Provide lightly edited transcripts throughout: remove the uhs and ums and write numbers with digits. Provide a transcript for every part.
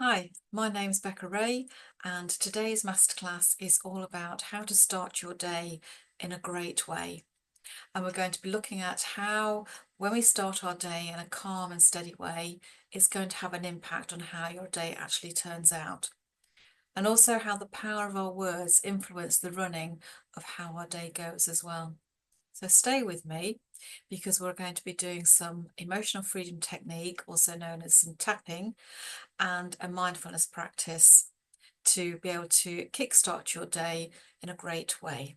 Hi, my name's Becca Ray, and today's masterclass is all about how to start your day in a great way. And we're going to be looking at how, when we start our day in a calm and steady way, it's going to have an impact on how your day actually turns out. And also how the power of our words influence the running of how our day goes as well. So stay with me because we're going to be doing some emotional freedom technique, also known as some tapping, and a mindfulness practice to be able to kickstart your day in a great way.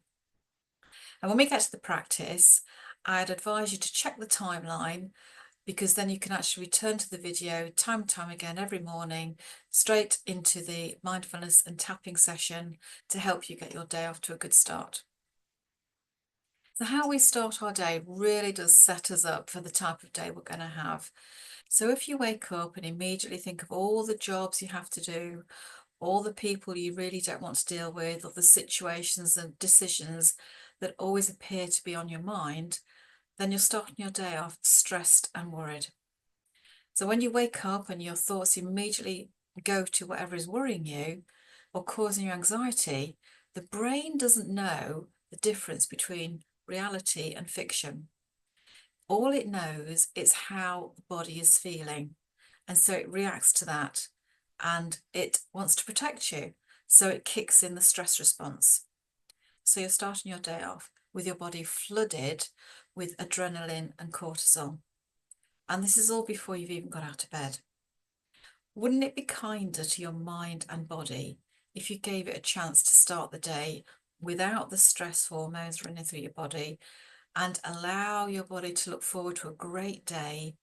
And when we get to the practice, I'd advise you to check the timeline because then you can actually return to the video time and time again every morning, straight into the mindfulness and tapping session to help you get your day off to a good start. So how we start our day really does set us up for the type of day we're going to have. So if you wake up and immediately think of all the jobs you have to do, all the people you really don't want to deal with, or the situations and decisions that always appear to be on your mind, then you're starting your day off stressed and worried. So when you wake up and your thoughts immediately go to whatever is worrying you or causing you anxiety, the brain doesn't know the difference between reality and fiction. All it knows is how the body is feeling. And so it reacts to that and it wants to protect you. So it kicks in the stress response. So you're starting your day off with your body flooded with adrenaline and cortisol. And this is all before you've even got out of bed. Wouldn't it be kinder to your mind and body if you gave it a chance to start the day without the stress hormones running through your body and allow your body to look forward to a great day,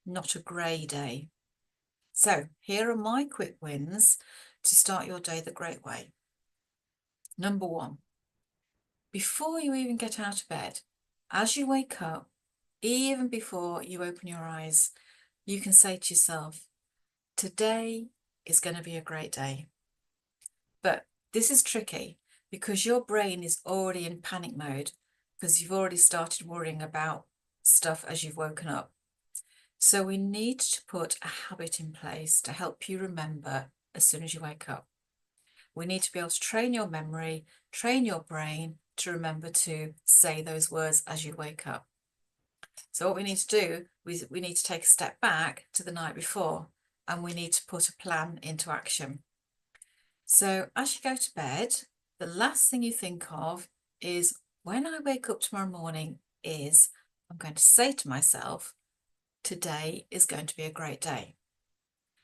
not a grey day? So here are my quick wins to start your day the great way. Number one, before you even get out of bed, as you wake up, even before you open your eyes, you can say to yourself, today is going to be a great day. But this is tricky because your brain is already in panic mode because you've already started worrying about stuff as you've woken up. So we need to put a habit in place to help you remember as soon as you wake up. We need to be able to train your memory, train your brain to remember to say those words as you wake up. So what we need to do is we need to take a step back to the night before and we need to put a plan into action. So as you go to bed, the last thing you think of is when I wake up tomorrow morning is I'm going to say to myself, today is going to be a great day.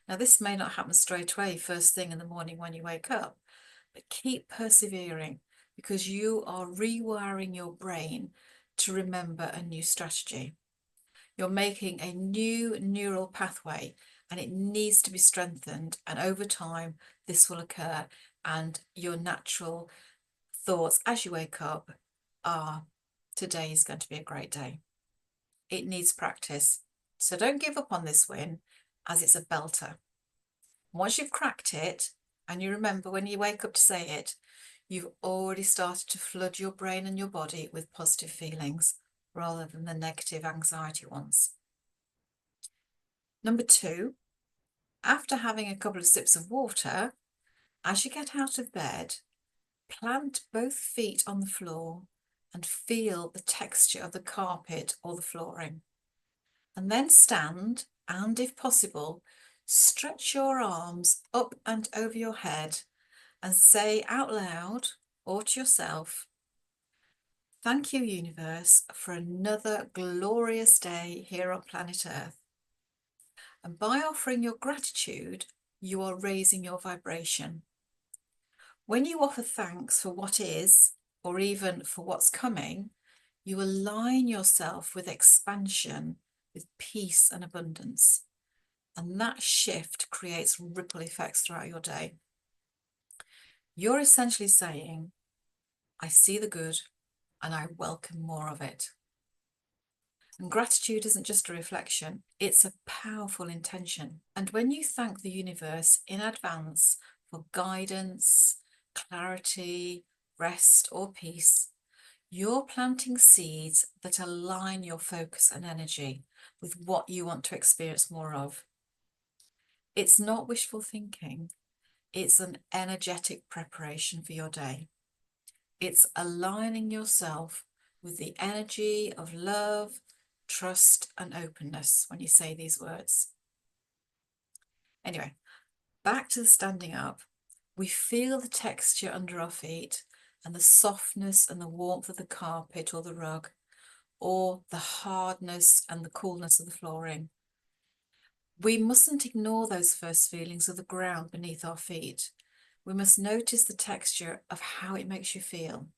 Now, this may not happen straight away, first thing in the morning when you wake up, but keep persevering because you are rewiring your brain to remember a new strategy. You're making a new neural pathway and it needs to be strengthened. And over time, this will occur. And your natural thoughts as you wake up are, today is going to be a great day. It needs practice. So don't give up on this win as it's a belter. Once you've cracked it and you remember when you wake up to say it, you've already started to flood your brain and your body with positive feelings rather than the negative anxiety ones. Number two, after having a couple of sips of water, as you get out of bed, plant both feet on the floor and feel the texture of the carpet or the flooring. And then stand and, if possible, stretch your arms up and over your head and say out loud or to yourself, thank you, universe, for another glorious day here on planet Earth. And by offering your gratitude, you are raising your vibration. When you offer thanks for what is, or even for what's coming, you align yourself with expansion, with peace and abundance. And that shift creates ripple effects throughout your day. You're essentially saying, I see the good and I welcome more of it. And gratitude isn't just a reflection, it's a powerful intention. And when you thank the universe in advance for guidance, clarity, rest, or peace, you're planting seeds that align your focus and energy with what you want to experience more of. It's not wishful thinking. It's an energetic preparation for your day. It's aligning yourself with the energy of love, trust, and openness when you say these words. Anyway, back to the standing up. We feel the texture under our feet and the softness and the warmth of the carpet or the rug, or the hardness and the coolness of the flooring. We mustn't ignore those first feelings of the ground beneath our feet. We must notice the texture of how it makes you feel.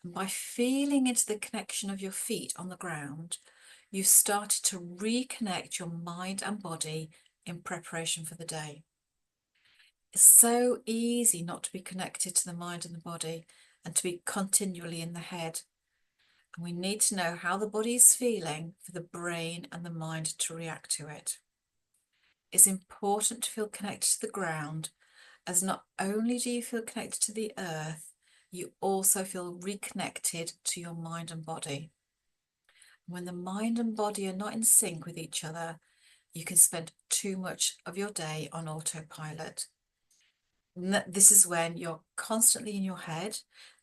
And by feeling into the connection of your feet on the ground, you've started to reconnect your mind and body in preparation for the day. It's so easy not to be connected to the mind and the body and to be continually in the head. And we need to know how the body is feeling for the brain and the mind to react to it. It's important to feel connected to the ground, as not only do you feel connected to the earth, you also feel reconnected to your mind and body. When the mind and body are not in sync with each other, you can spend too much of your day on autopilot. This is when you're constantly in your head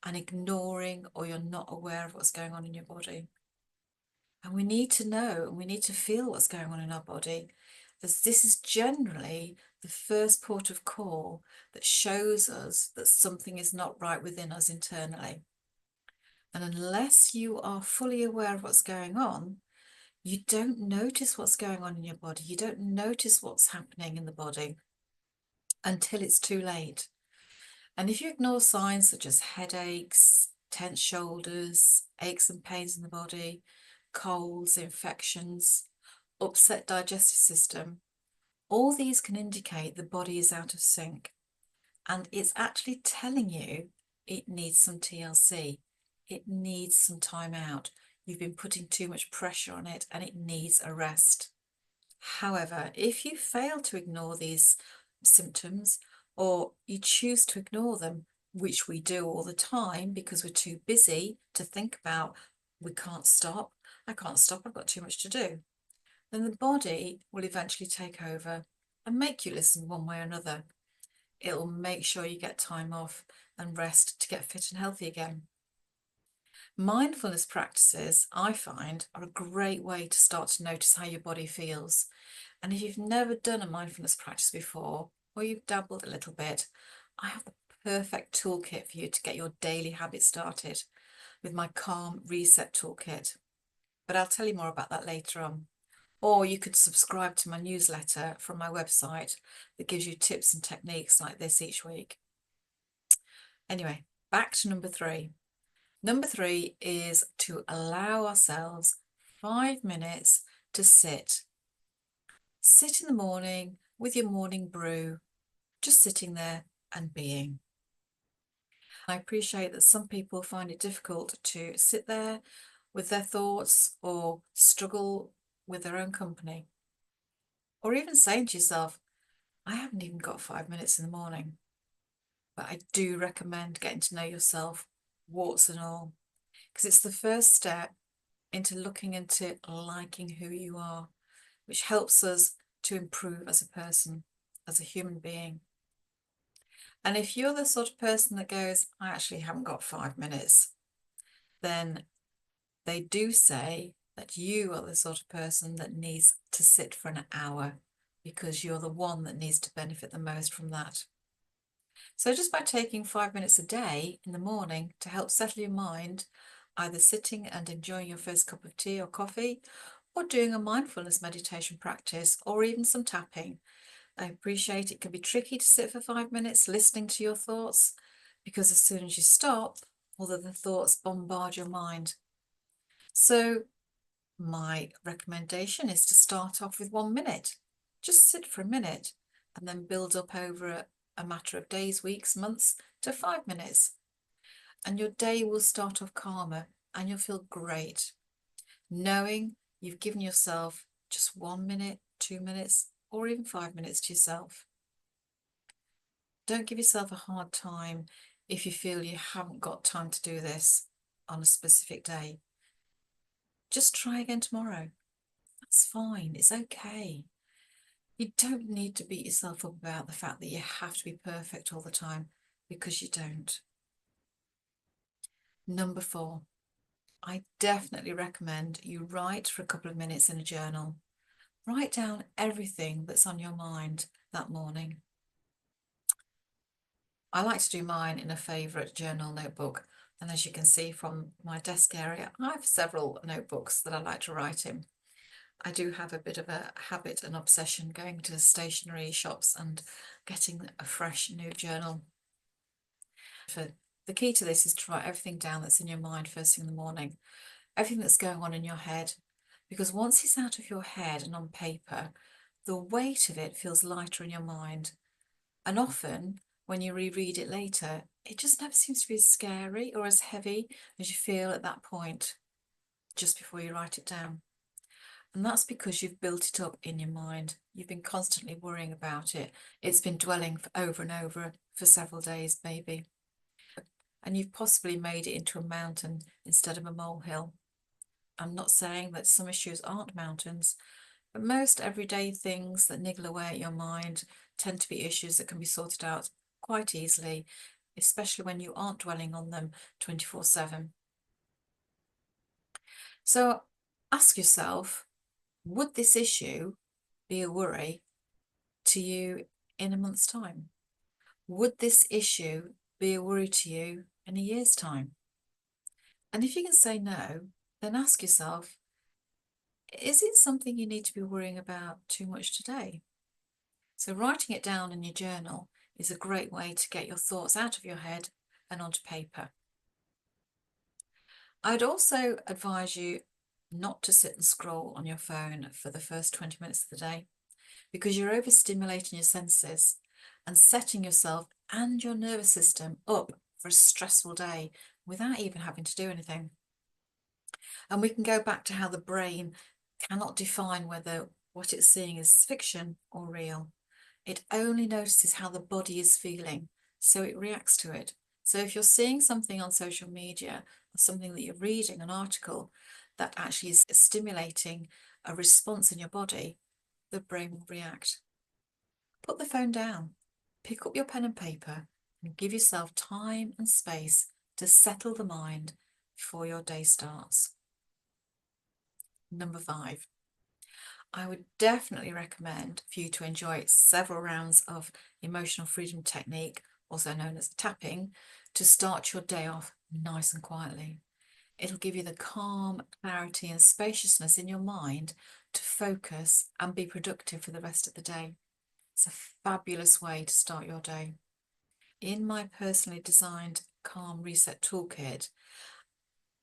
and ignoring, or you're not aware of what's going on in your body. And we need to know, and we need to feel what's going on in our body, as this is generally the first port of call that shows us that something is not right within us internally. And unless you are fully aware of what's going on, you don't notice what's going on in your body. You don't notice what's happening in the body until it's too late. And if you ignore signs such as headaches, tense shoulders, aches and pains in the body, colds, infections, upset digestive system, all these can indicate the body is out of sync. And it's actually telling you it needs some TLC. It needs some time out. You've been putting too much pressure on it and it needs a rest. However, if you fail to ignore these symptoms, or you choose to ignore them, which we do all the time because we're too busy to think about, we can't stop, I can't stop, I've got too much to do, then the body will eventually take over and make you listen one way or another. It'll make sure you get time off and rest to get fit and healthy again. Mindfulness practices, I find, are a great way to start to notice how your body feels. And if you've never done a mindfulness practice before, or you've dabbled a little bit, I have the perfect toolkit for you to get your daily habit started with my Calm Reset Toolkit. But I'll tell you more about that later on. Or you could subscribe to my newsletter from my website that gives you tips and techniques like this each week. Anyway, back to number 3. Number 3 is to allow ourselves 5 minutes to sit. Sit in the morning with your morning brew, just sitting there and being. I appreciate that some people find it difficult to sit there with their thoughts or struggle with their own company. Or even saying to yourself, I haven't even got 5 minutes in the morning. But I do recommend getting to know yourself, warts and all, because it's the first step into looking into liking who you are, which helps us to improve as a person, as a human being. And if you're the sort of person that goes, I actually haven't got 5 minutes, then they do say that you are the sort of person that needs to sit for an hour, because you're the one that needs to benefit the most from that. So just by taking 5 minutes a day in the morning to help settle your mind, either sitting and enjoying your first cup of tea or coffee, or doing a mindfulness meditation practice, or even some tapping. I appreciate it can be tricky to sit for 5 minutes listening to your thoughts, because as soon as you stop, all of the thoughts bombard your mind. So my recommendation is to start off with 1 minute. Just sit for a minute and then build up over a matter of days, weeks, months to 5 minutes. And your day will start off calmer and you'll feel great, knowing you've given yourself just 1 minute, 2 minutes, or even 5 minutes to yourself. Don't give yourself a hard time if you feel you haven't got time to do this on a specific day. Just try again tomorrow. That's fine. It's okay. You don't need to beat yourself up about the fact that you have to be perfect all the time, because you don't. Number 4, I definitely recommend you write for a couple of minutes in a journal. Write down everything that's on your mind that morning. I like to do mine in a favourite journal notebook, and as you can see from my desk area, I have several notebooks that I like to write in. I do have a bit of a habit and obsession going to stationery shops and getting a fresh new journal. The key to this is to write everything down that's in your mind first thing in the morning, everything that's going on in your head, because once it's out of your head and on paper, the weight of it feels lighter in your mind. And often, when you reread it later, it just never seems to be as scary or as heavy as you feel at that point, just before you write it down. And that's because you've built it up in your mind. You've been constantly worrying about it. It's been dwelling over and over for several days, maybe. And you've possibly made it into a mountain instead of a molehill. I'm not saying that some issues aren't mountains, but most everyday things that niggle away at your mind tend to be issues that can be sorted out quite easily, especially when you aren't dwelling on them 24/7. So ask yourself, would this issue be a worry to you in a month's time? Would this issue be a worry to you in a year's time? And if you can say no, then ask yourself, is it something you need to be worrying about too much today? So writing it down in your journal is a great way to get your thoughts out of your head and onto paper. I'd also advise you not to sit and scroll on your phone for the first 20 minutes of the day, because you're overstimulating your senses and setting yourself and your nervous system up for a stressful day without even having to do anything. And we can go back to how the brain cannot define whether what it's seeing is fiction or real. It only notices how the body is feeling, so it reacts to it. So if you're seeing something on social media, or something that you're reading, an article that actually is stimulating a response in your body, the brain will react. Put the phone down, pick up your pen and paper, and give yourself time and space to settle the mind before your day starts. Number 5, I would definitely recommend for you to enjoy several rounds of emotional freedom technique, also known as tapping, to start your day off nice and quietly. It'll give you the calm, clarity, and spaciousness in your mind to focus and be productive for the rest of the day. It's a fabulous way to start your day. In my personally designed Calm Reset Toolkit,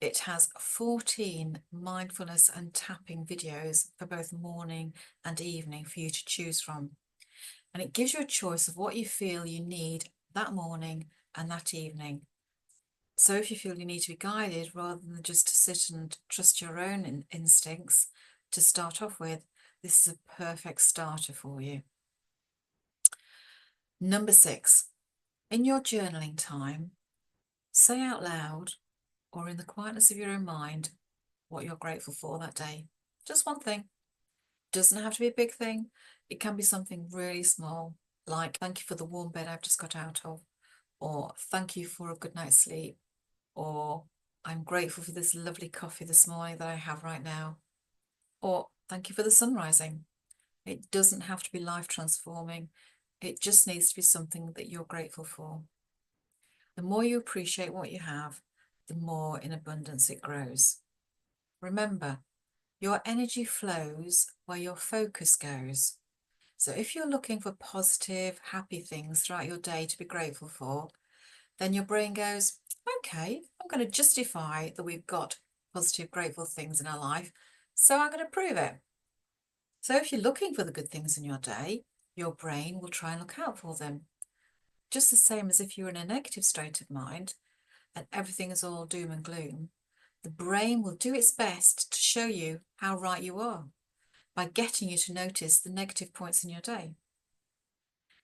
it has 14 mindfulness and tapping videos for both morning and evening for you to choose from. And it gives you a choice of what you feel you need that morning and that evening. So if you feel you need to be guided rather than just to sit and trust your own instincts to start off with, this is a perfect starter for you. Number 6, in your journaling time, say out loud or in the quietness of your own mind what you're grateful for that day. Just one thing. Doesn't have to be a big thing. It can be something really small, like thank you for the warm bed I've just got out of, or thank you for a good night's sleep, or I'm grateful for this lovely coffee this morning that I have right now, or thank you for the sun rising. It doesn't have to be life transforming. It just needs to be something that you're grateful for. The more you appreciate what you have, the more in abundance it grows. Remember, your energy flows where your focus goes. So if you're looking for positive, happy things throughout your day to be grateful for, then your brain goes, okay, I'm going to justify that we've got positive, grateful things in our life, so I'm going to prove it. So if you're looking for the good things in your day, your brain will try and look out for them. Just the same as if you're in a negative state of mind and everything is all doom and gloom, the brain will do its best to show you how right you are by getting you to notice the negative points in your day.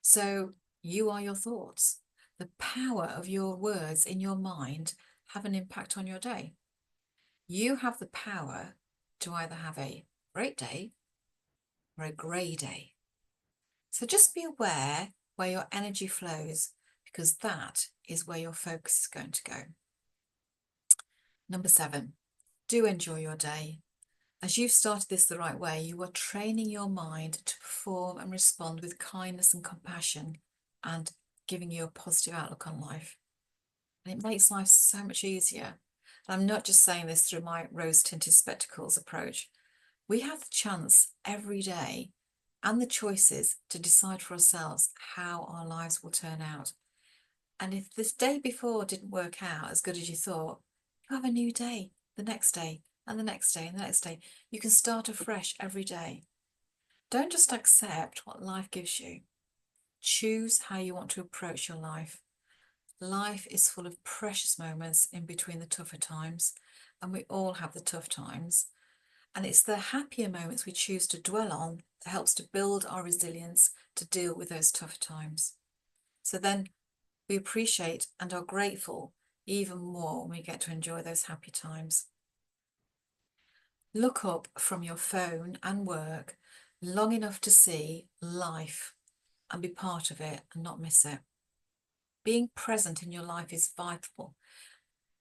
So you are your thoughts. The power of your words in your mind have an impact on your day. You have the power to either have a great day or a grey day. So just be aware where your energy flows, because that is where your focus is going to go. Number 7, do enjoy your day. As you've started this the right way, you are training your mind to perform and respond with kindness and compassion and giving you a positive outlook on life. And it makes life so much easier. And I'm not just saying this through my rose-tinted spectacles approach. We have the chance every day and the choices to decide for ourselves how our lives will turn out. And if this day before didn't work out as good as you thought, you have a new day, the next day, and the next day, and the next day. You can start afresh every day. Don't just accept what life gives you. Choose how you want to approach your life. Life is full of precious moments in between the tougher times, and we all have the tough times. And it's the happier moments we choose to dwell on that helps to build our resilience to deal with those tough times. So then we appreciate and are grateful even more when we get to enjoy those happy times. Look up from your phone and work long enough to see life and be part of it and not miss it. Being present in your life is vital,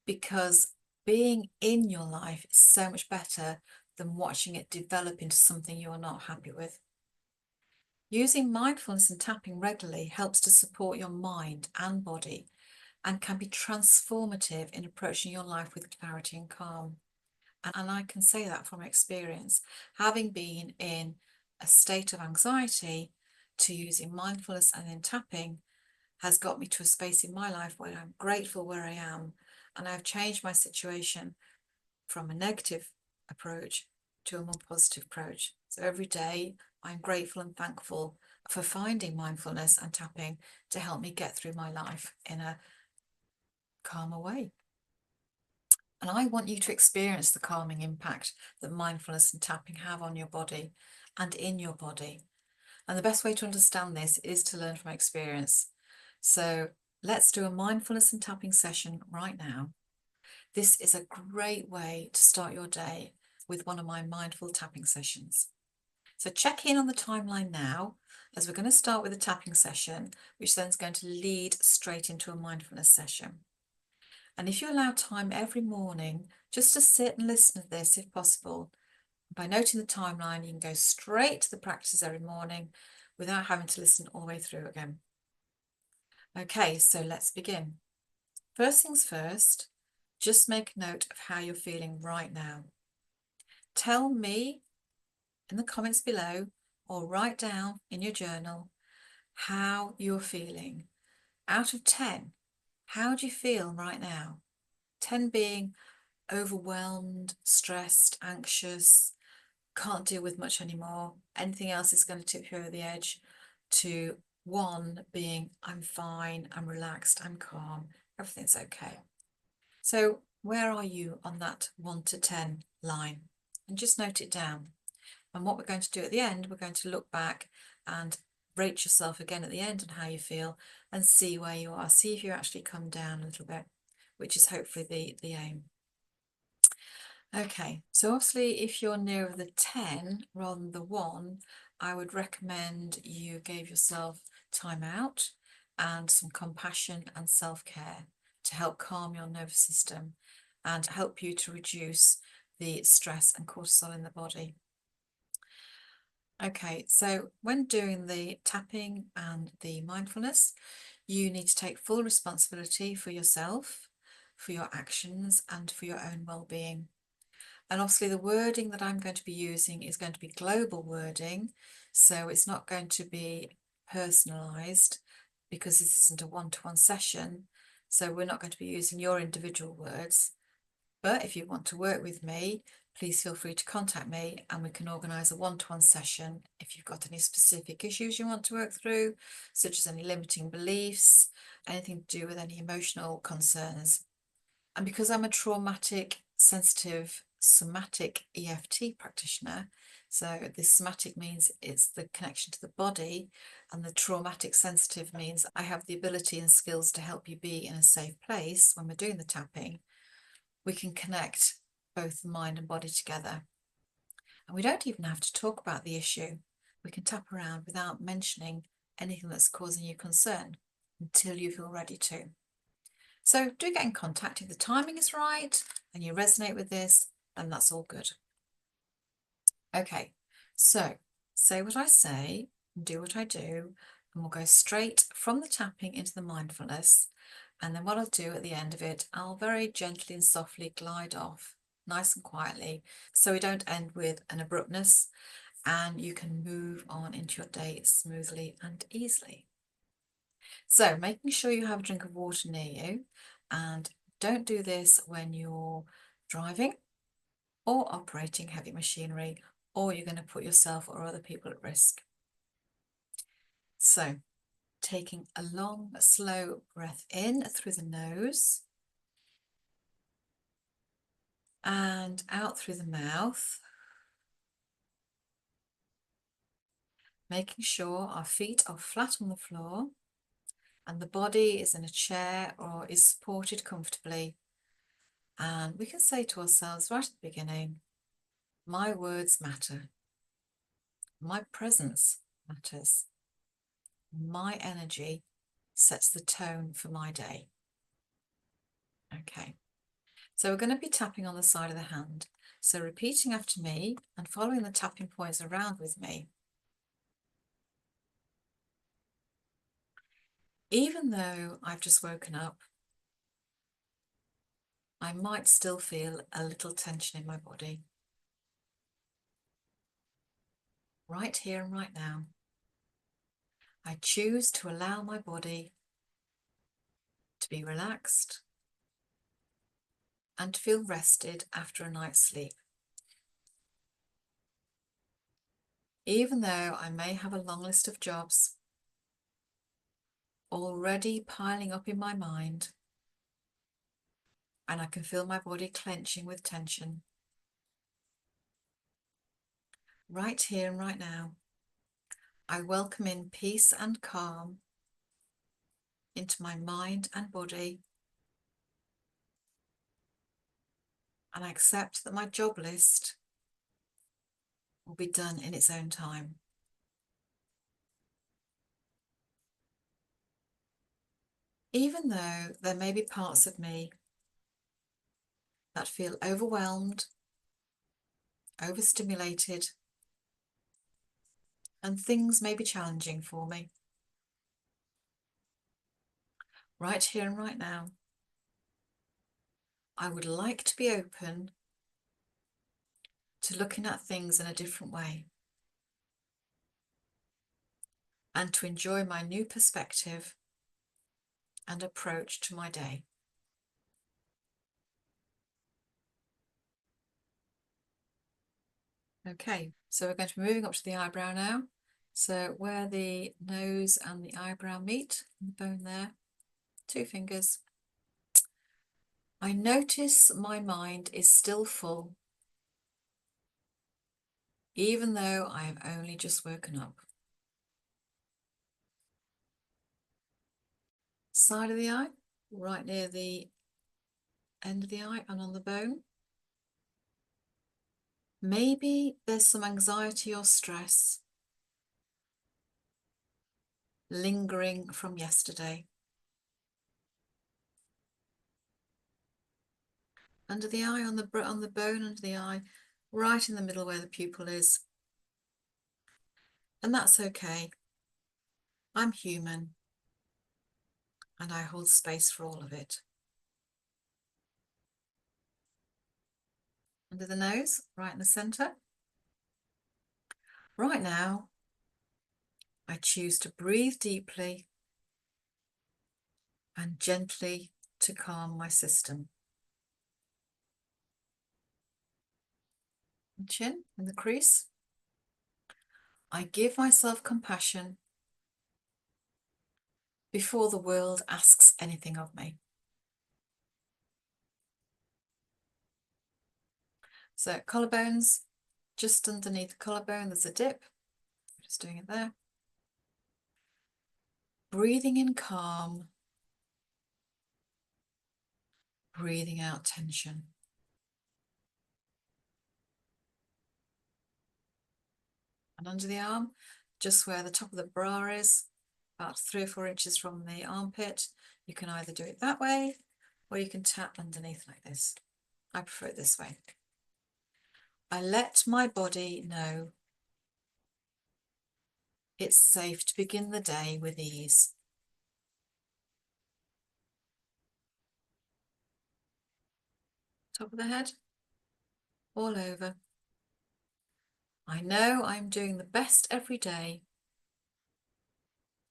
because being in your life is so much better than watching it develop into something you are not happy with. Using mindfulness and tapping regularly helps to support your mind and body and can be transformative in approaching your life with clarity and calm. And I can say that from experience, having been in a state of anxiety, to using mindfulness and then tapping has got me to a space in my life where I'm grateful where I am, and I've changed my situation from a negative approach to a more positive approach. So every day I'm grateful and thankful for finding mindfulness and tapping to help me get through my life in a calmer way. And I want you to experience the calming impact that mindfulness and tapping have on your body and in your body. And the best way to understand this is to learn from experience. So let's do a mindfulness and tapping session right now. This is a great way to start your day with one of my mindful tapping sessions. So check in on the timeline now, as we're going to start with a tapping session, which then is going to lead straight into a mindfulness session. And if you allow time every morning just to sit and listen to this if possible, by noting the timeline, you can go straight to the practices every morning without having to listen all the way through again. Okay, so let's begin. First things first, just make a note of how you're feeling right now. Tell me in the comments below, or write down in your journal how you're feeling. Out of 10, how do you feel right now? 10 being overwhelmed, stressed, anxious, can't deal with much anymore, anything else is going to tip you over the edge, to 1 being I'm fine, I'm relaxed, I'm calm, everything's okay. So where are you on that 1 to 10 line? And just note it down. And what we're going to do at the end, we're going to look back and rate yourself again at the end on how you feel and see where you are. See if you actually come down a little bit, which is hopefully the aim. Okay, so obviously if you're nearer the 10 rather than the 1, I would recommend you gave yourself time out and some compassion and self-care to help calm your nervous system and help you to reduce the stress and cortisol in the body. Okay, so when doing the tapping and the mindfulness, you need to take full responsibility for yourself, for your actions, and for your own well-being. And obviously the wording that I'm going to be using is going to be global wording, so it's not going to be personalised because this isn't a one-to-one session, so we're not going to be using your individual words. But if you want to work with me, please feel free to contact me and we can organise a one-to-one session if you've got any specific issues you want to work through, such as any limiting beliefs, anything to do with any emotional concerns. And because I'm a traumatic, sensitive, somatic EFT practitioner, so the somatic means it's the connection to the body, and the traumatic sensitive means I have the ability and skills to help you be in a safe place when we're doing the tapping. We can connect both the mind and body together. And we don't even have to talk about the issue. We can tap around without mentioning anything that's causing you concern until you feel ready to. So do get in contact if the timing is right and you resonate with this, and that's all good. Okay, so say what I say, do what I do, and we'll go straight from the tapping into the mindfulness. And then what I'll do at the end of it, I'll very gently and softly glide off, nice and quietly, so we don't end with an abruptness, and you can move on into your day smoothly and easily. So making sure you have a drink of water near you, and don't do this when you're driving or operating heavy machinery, or you're going to put yourself or other people at risk. So taking a long, slow breath in through the nose and out through the mouth, making sure our feet are flat on the floor and the body is in a chair or is supported comfortably. And we can say to ourselves right at the beginning, my words matter, my presence matters, my energy sets the tone for my day. Okay, so we're going to be tapping on the side of the hand. So repeating after me and following the tapping points around with me. Even though I've just woken up, I might still feel a little tension in my body. Right here and right now, I choose to allow my body to be relaxed and to feel rested after a night's sleep. Even though I may have a long list of jobs already piling up in my mind, and I can feel my body clenching with tension, right here and right now, I welcome in peace and calm into my mind and body, and I accept that my job list will be done in its own time. Even though there may be parts of me that feel overwhelmed, overstimulated, and things may be challenging for me, right here and right now, I would like to be open to looking at things in a different way and to enjoy my new perspective and approach to my day. Okay, so we're going to be moving up to the eyebrow now. So where the nose and the eyebrow meet, the bone there, 2 fingers. I notice my mind is still full, even though I have only just woken up. Side of the eye, right near the end of the eye and on the bone. Maybe there's some anxiety or stress lingering from yesterday. Under the eye, on the bone under the eye, right in the middle where the pupil is. And that's okay. I'm human and I hold space for all of it. Under the nose, right in the center. Right now, I choose to breathe deeply and gently to calm my system. And chin in the crease. I give myself compassion before the world asks anything of me. So collarbones, just underneath the collarbone, there's a dip. Just doing it there. Breathing in calm, breathing out tension. and under the arm, just where the top of the bra is, about 3 or 4 inches from the armpit. You can either do it that way or you can tap underneath like this. I prefer it this way. I let my body know it's safe to begin the day with ease. Top of the head, all over. I know I'm doing the best every day,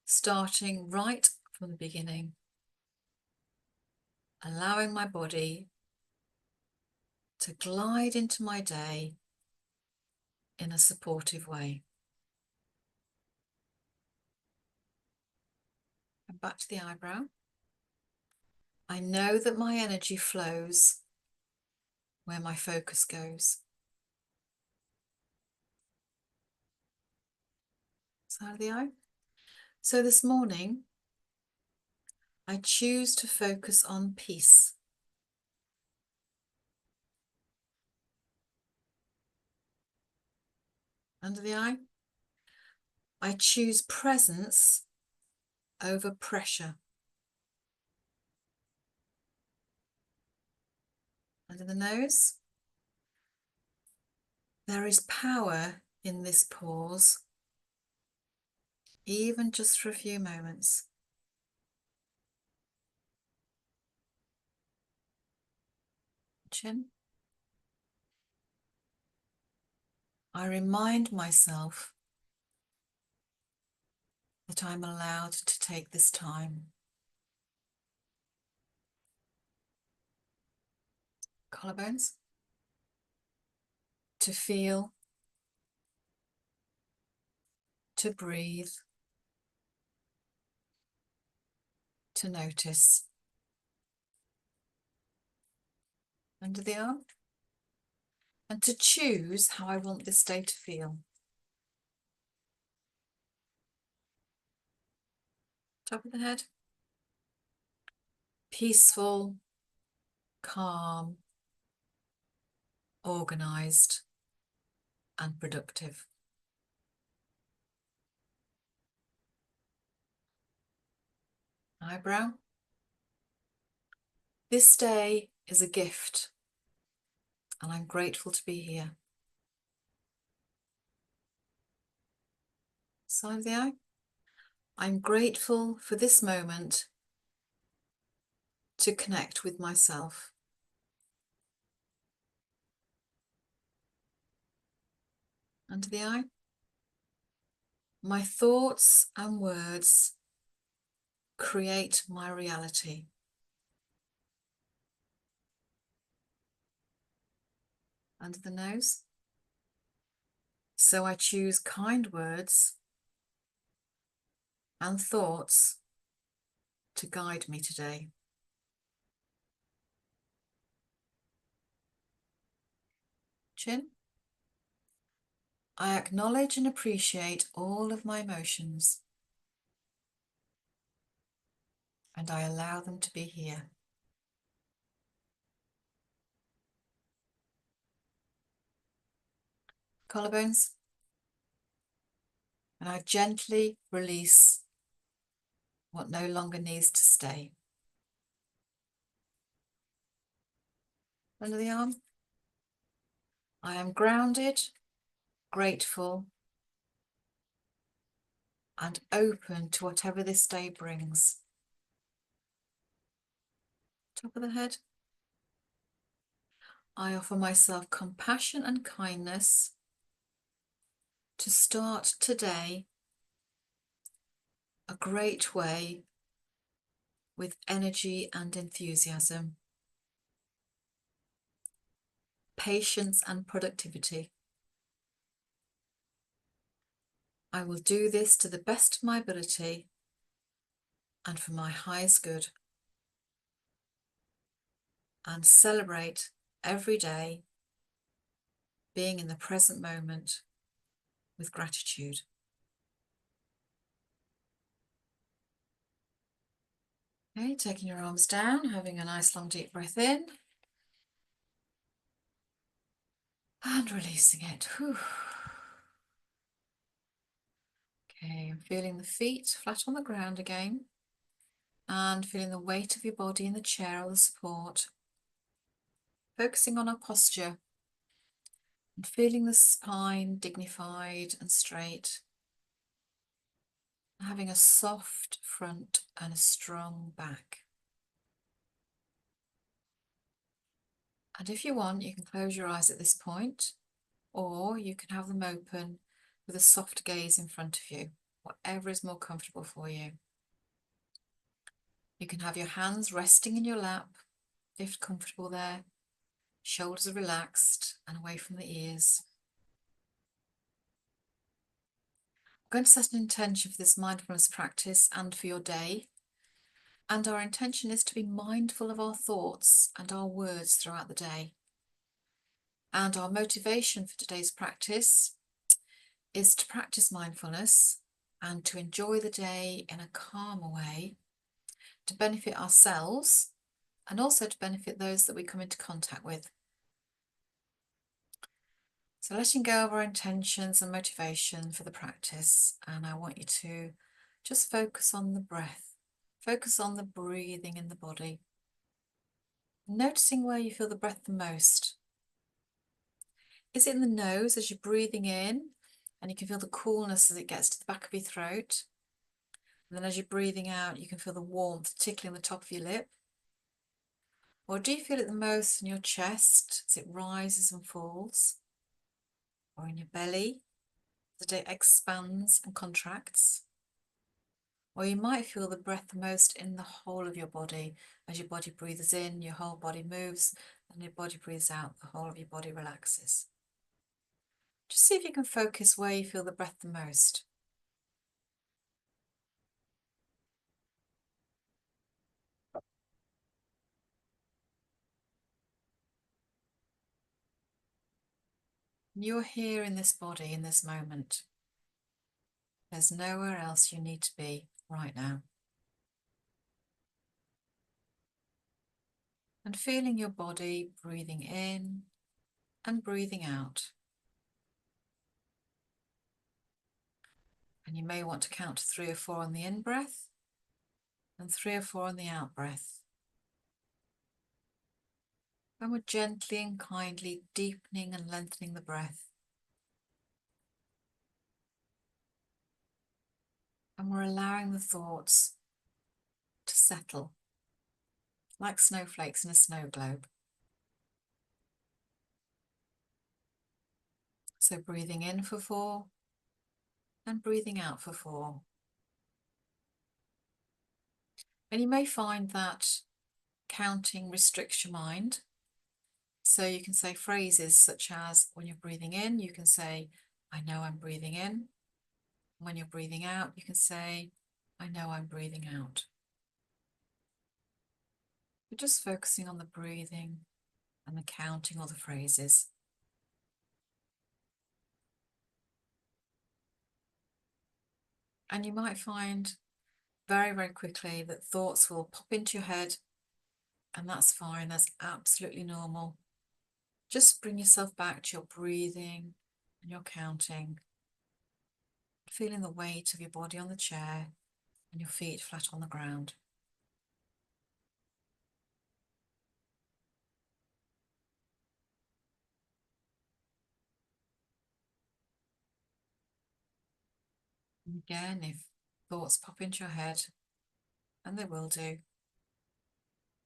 starting right from the beginning, allowing my body to glide into my day in a supportive way. And back to the eyebrow. I know that my energy flows where my focus goes. Side of the eye. So this morning, I choose to focus on peace. Under the eye. I choose presence over pressure. Under the nose. There is power in this pause, even just for a few moments. Chin. I remind myself that I'm allowed to take this time. Collarbones. To feel, to breathe, to notice. Under the arm. And to choose how I want this day to feel. Top of the head. Peaceful, calm, organised, and productive. Eyebrow. This day is a gift, and I'm grateful to be here. Side of the eye. I'm grateful for this moment to connect with myself. Under the eye. My thoughts and words create my reality. Under the nose. So I choose kind words and thoughts to guide me today. Chin. I acknowledge and appreciate all of my emotions, and I allow them to be here. Collarbones. And I gently release what no longer needs to stay. Under the arm. I am grounded, grateful, and open to whatever this day brings. Top of the head. I offer myself compassion and kindness to start today a great way with energy and enthusiasm, patience and productivity. I will do this to the best of my ability and for my highest good, and celebrate every day being in the present moment with gratitude. Okay, taking your arms down, having a nice long deep breath in and releasing it. Whew. Okay, I'm feeling the feet flat on the ground again and feeling the weight of your body in the chair or the support. Focusing on our posture and feeling the spine dignified and straight. Having a soft front and a strong back. And if you want, you can close your eyes at this point, or you can have them open with a soft gaze in front of you, whatever is more comfortable for you. You can have your hands resting in your lap, if comfortable there. Shoulders are relaxed and away from the ears. I'm going to set an intention for this mindfulness practice and for your day. And our intention is to be mindful of our thoughts and our words throughout the day. And our motivation for today's practice is to practice mindfulness and to enjoy the day in a calmer way, to benefit ourselves and also to benefit those that we come into contact with. So letting go of our intentions and motivation for the practice, and I want you to just focus on the breath, focus on the breathing in the body, noticing where you feel the breath the most. Is it in the nose as you're breathing in and you can feel the coolness as it gets to the back of your throat? And then as you're breathing out, you can feel the warmth tickling the top of your lip. Or do you feel it the most in your chest as it rises and falls? Or in your belly as it expands and contracts? Or you might feel the breath the most in the whole of your body. As your body breathes in, your whole body moves, and your body breathes out, the whole of your body relaxes. Just see if you can focus where you feel the breath the most. You're here in this body, in this moment. There's nowhere else you need to be right now. And feeling your body breathing in and breathing out. And you may want to count to 3 or 4 on the in-breath and 3 or 4 on the out-breath. And we're gently and kindly deepening and lengthening the breath. And we're allowing the thoughts to settle like snowflakes in a snow globe. So breathing in for 4 and breathing out for 4. And you may find that counting restricts your mind. So you can say phrases such as, when you're breathing in, you can say, I know I'm breathing in. When you're breathing out, you can say, I know I'm breathing out. You're just focusing on the breathing and the counting or the phrases. And you might find very, very quickly that thoughts will pop into your head, and that's fine, that's absolutely normal. Just bring yourself back to your breathing and your counting, feeling the weight of your body on the chair and your feet flat on the ground. And again, if thoughts pop into your head, and they will do,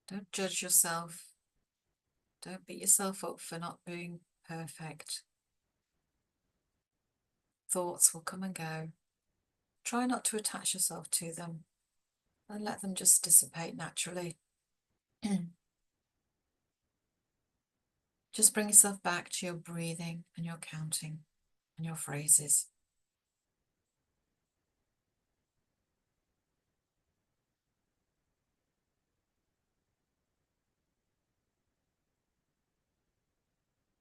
don't judge yourself. Don't beat yourself up for not being perfect. Thoughts will come and go. Try not to attach yourself to them and let them just dissipate naturally. Just bring yourself back to your breathing and your counting and your phrases.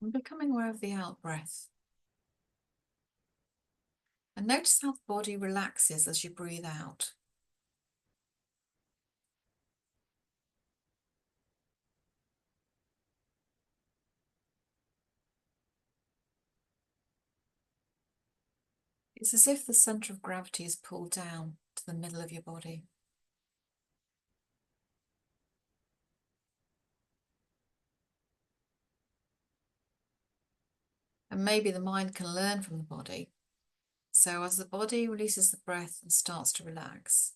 And becoming aware of the out breath. And notice how the body relaxes as you breathe out. It's as if the centre of gravity is pulled down to the middle of your body. And maybe the mind can learn from the body. So as the body releases the breath and starts to relax,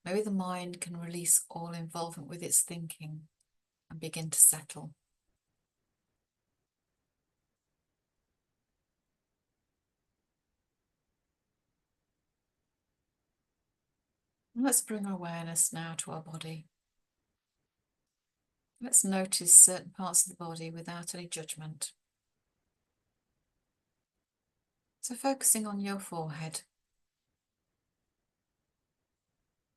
maybe the mind can release all involvement with its thinking and begin to settle. And let's bring our awareness now to our body. Let's notice certain parts of the body without any judgment. So focusing on your forehead,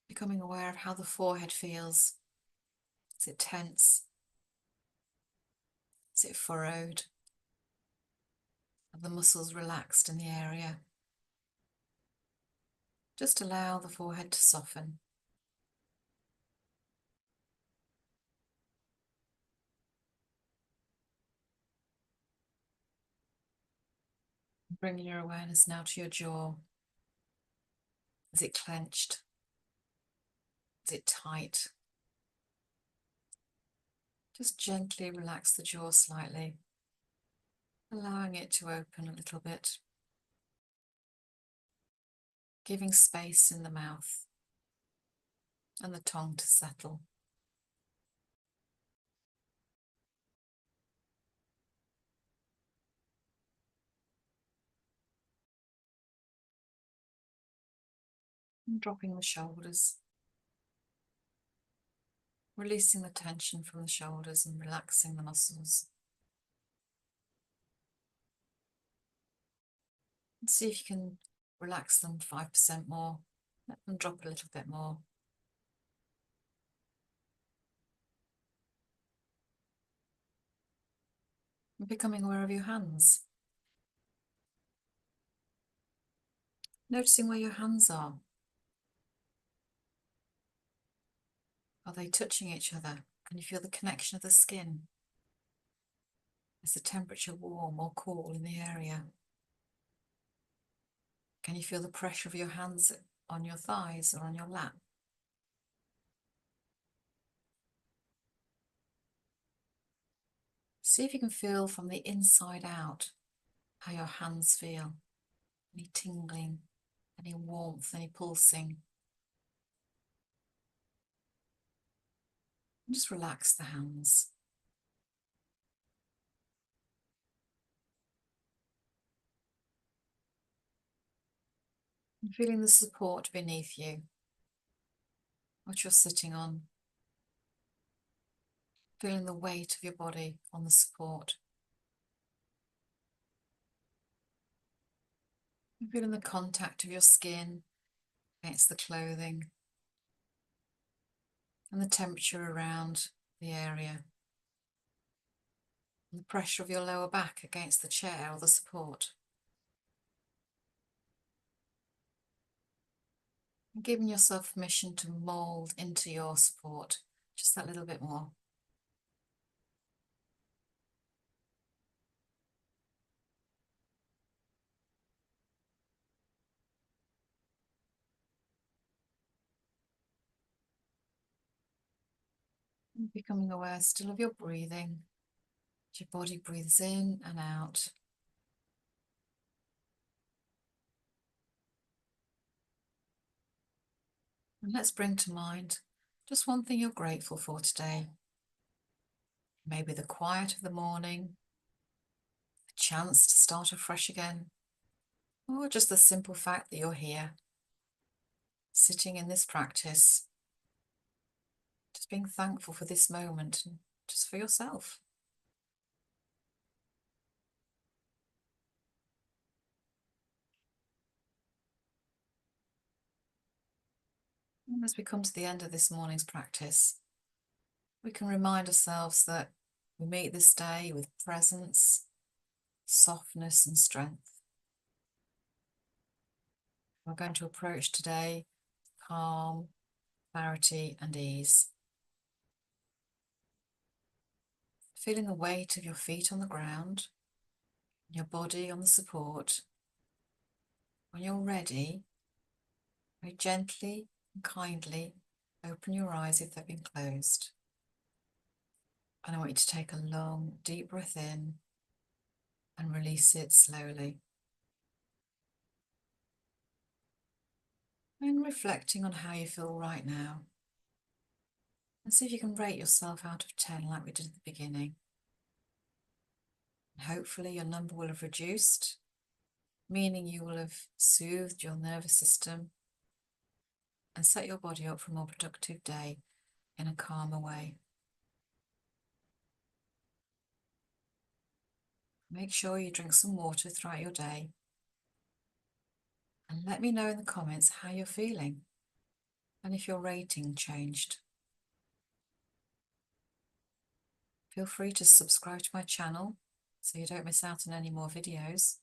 becoming aware of how the forehead feels. Is it tense? Is it furrowed? Are the muscles relaxed in the area? Just allow the forehead to soften. Bringing your awareness now to your jaw. Is it clenched? Is it tight? Just gently relax the jaw slightly, allowing it to open a little bit, giving space in the mouth and the tongue to settle. And dropping the shoulders, releasing the tension from the shoulders and relaxing the muscles. And see if you can relax them 5% more. Let them drop a little bit more. And becoming aware of your hands. Noticing where your hands are. Are they touching each other? Can you feel the connection of the skin? Is the temperature warm or cool in the area? Can you feel the pressure of your hands on your thighs or on your lap? See if you can feel from the inside out how your hands feel. Any tingling, any warmth, any pulsing. And just relax the hands. And feeling the support beneath you, what you're sitting on. Feeling the weight of your body on the support. And feeling the contact of your skin against the clothing and the temperature around the area. And the pressure of your lower back against the chair or the support. And giving yourself permission to mould into your support just that little bit more. And becoming aware still of your breathing. As your body breathes in and out. And let's bring to mind just one thing you're grateful for today. Maybe the quiet of the morning, a chance to start afresh again, or just the simple fact that you're here, sitting in this practice, just being thankful for this moment and just for yourself. And as we come to the end of this morning's practice, we can remind ourselves that we meet this day with presence, softness and strength. We're going to approach today with calm, clarity and ease. Feeling the weight of your feet on the ground, your body on the support, When you're ready, very gently and kindly open your eyes if they've been closed. And I want you to take a long, deep breath in and release it slowly. And reflecting on how you feel right now. And see if you can rate yourself out of 10 like we did at the beginning. And hopefully your number will have reduced, meaning you will have soothed your nervous system and set your body up for a more productive day in a calmer way. Make sure you drink some water throughout your day. And let me know in the comments how you're feeling and if your rating changed. Feel free to subscribe to my channel so you don't miss out on any more videos.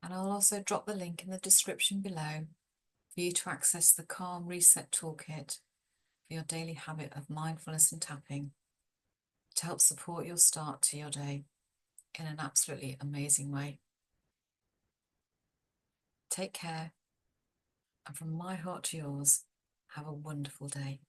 And I'll also drop the link in the description below for you to access the Calm Reset Toolkit for your daily habit of mindfulness and tapping to help support your start to your day in an absolutely amazing way. Take care, and from my heart to yours, have a wonderful day.